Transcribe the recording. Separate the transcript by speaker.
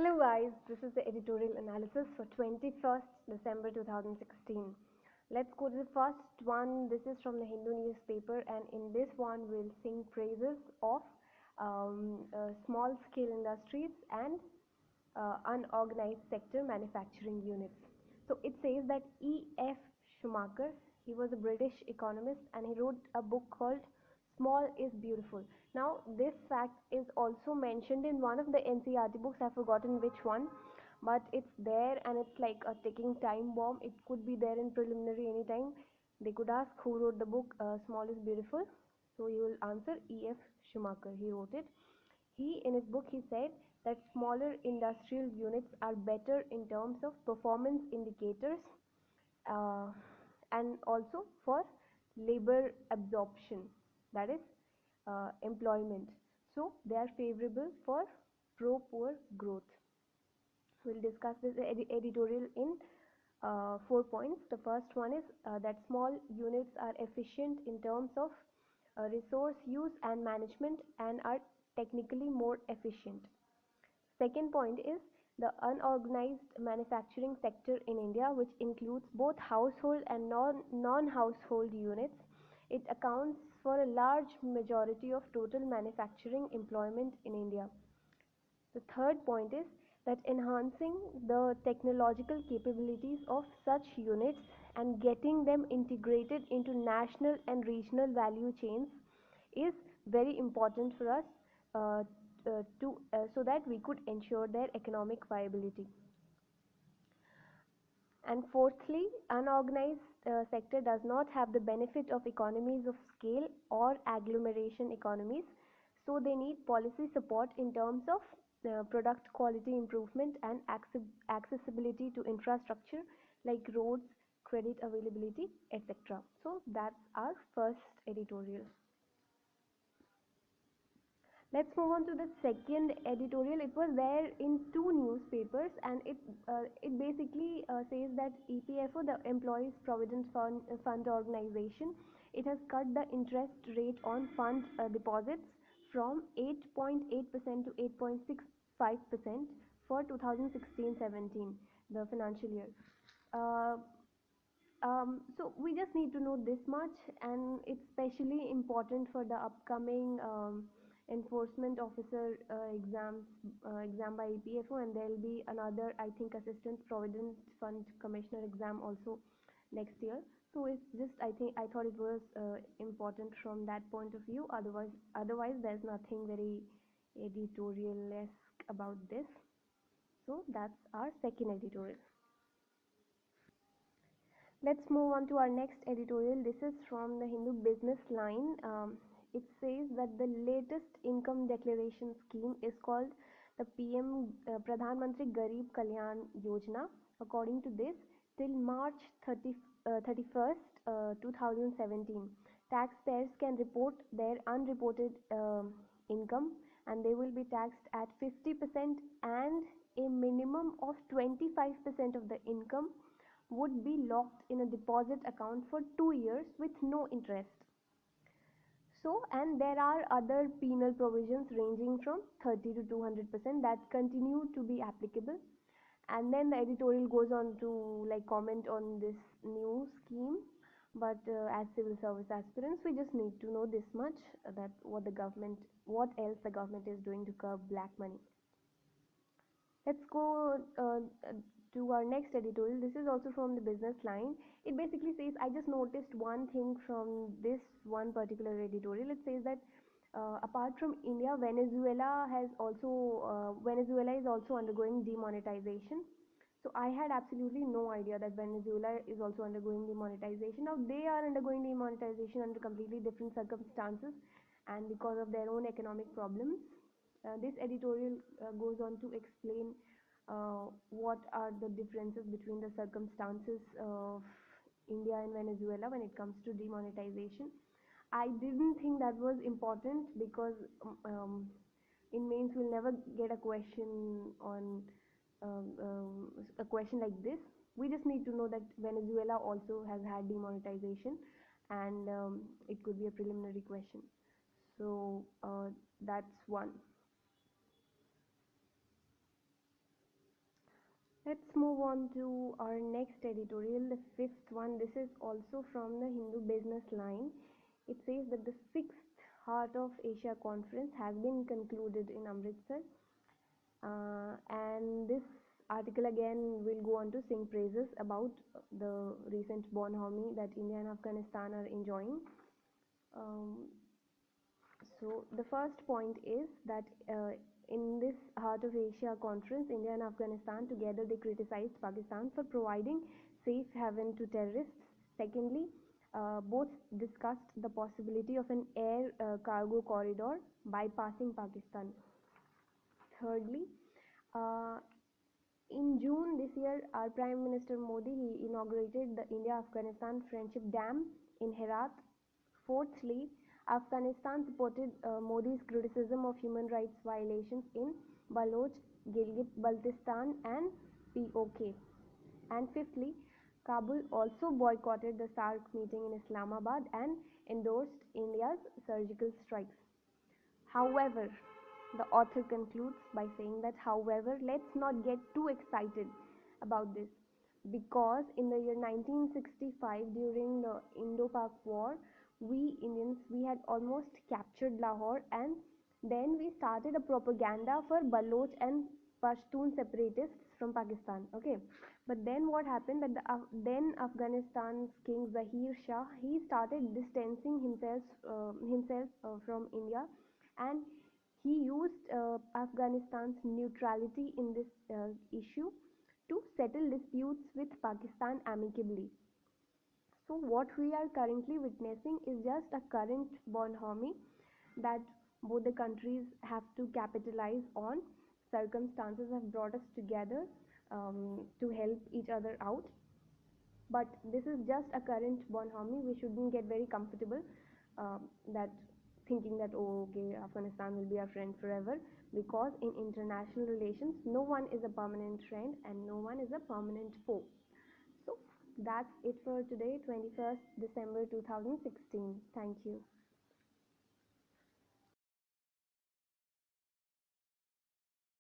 Speaker 1: Hello guys, this is the editorial analysis for 21st December 2016. Let's go to the first one. This is from the Hindu newspaper, and in this one we'll sing praises of small scale industries and unorganized sector manufacturing units. So it says that E.F. Schumacher, he was a British economist and he wrote a book called Small is Beautiful. Now this fact is also mentioned in one of the NCERT books, I've forgotten which one, but it's there and it's like a ticking time bomb. It could be there in preliminary anytime. They could ask who wrote the book Small is Beautiful. So you will answer E.F. Schumacher, he wrote it. In his book, he said that smaller industrial units are better in terms of performance indicators uh, and also for labor absorption, that is employment. So they are favorable for pro-poor growth. We'll discuss this editorial in 4 points. The first one is that small units are efficient in terms of resource use and management and are technically more efficient. Second point is the unorganized manufacturing sector in India, which includes both household and non-household units. It accounts for a large majority of total manufacturing employment in India. The third point is that enhancing the technological capabilities of such units and getting them integrated into national and regional value chains is very important for us so that we could ensure their economic viability. And fourthly, unorganized sector does not have the benefit of economies of scale or agglomeration economies, so they need policy support in terms of product quality improvement and accessibility to infrastructure like roads, credit availability, etc. So that's our first editorial. Let's move on to the second editorial. It was there in two newspapers, and it basically says that EPFO, the Employees Provident Fund Organization, it has cut the interest rate on fund deposits from 8.8% to 8.65% for 2016-17, the financial year. So we just need to know this much, and it's especially important for the upcoming enforcement officer exam by EPFO, and there will be another, I think, Assistant Provident Fund Commissioner exam also next year. So it's just, I thought it was important from that point of view. Otherwise there's nothing very editorial-esque about this. So that's our second editorial. Let's move on to our next editorial. This is from the Hindu Business Line. It says that the latest income declaration scheme is called the Pradhan Mantri Garib Kalyan Yojana. According to this, till March 31st, 2017, taxpayers can report their unreported income, and they will be taxed at 50% and a minimum of 25% of the income would be locked in a deposit account for 2 years with no interest. So, and there are other penal provisions ranging from 30 to 200% that continue to be applicable. And then the editorial goes on to like comment on this new scheme. But as civil service aspirants, we just need to know this much, that what else the government is doing to curb black money. Let's go to our next editorial. This is also from the Business Line. It basically says, I just noticed one thing from this one particular editorial. It says that apart from India, Venezuela is also undergoing demonetization. So I had absolutely no idea that Venezuela is also undergoing demonetization. Now they are undergoing demonetization under completely different circumstances and because of their own economic problems. This editorial goes on to explain what are the differences between the circumstances of India and Venezuela when it comes to demonetization. I didn't think that was important because in mains we'll never get a question on a question like this. We just need to know that Venezuela also has had demonetization, and it could be a preliminary question. So that's one. Let's move on to our next editorial, the fifth one. This is also from the Hindu Business Line. It says that the sixth Heart of Asia Conference has been concluded in Amritsar, and this article again will go on to sing praises about the recent bonhomie that India and Afghanistan are enjoying. Um, so the first point is that in this Heart of Asia conference, India and Afghanistan together they criticized Pakistan for providing safe haven to terrorists. Secondly, both discussed the possibility of an air cargo corridor bypassing Pakistan. Thirdly, uh, in June this year, our Prime Minister Modi he inaugurated the India-Afghanistan Friendship Dam in Herat. Fourthly, Afghanistan supported Modi's criticism of human rights violations in Baloch, Gilgit-Baltistan and POK. And fifthly, Kabul also boycotted the SAARC meeting in Islamabad and endorsed India's surgical strikes. However, the author concludes by saying that, however, let's not get too excited about this because in the year 1965 during the Indo-Pak war, we Indians we had almost captured Lahore and then we started a propaganda for Baloch and Pashtun separatists from Pakistan. Okay, but then what happened that then Afghanistan's king Zahir Shah he started distancing himself from India and he used Afghanistan's neutrality in this issue to settle disputes with Pakistan amicably. So what we are currently witnessing is just a current bonhomie that both the countries have to capitalize on. Circumstances have brought us together to help each other out. But this is just a current bonhomie. We shouldn't get very comfortable that thinking that oh okay Afghanistan will be our friend forever because in international relations no one is a permanent friend and no one is a permanent foe. So that's it for today, 21st December 2016. Thank you.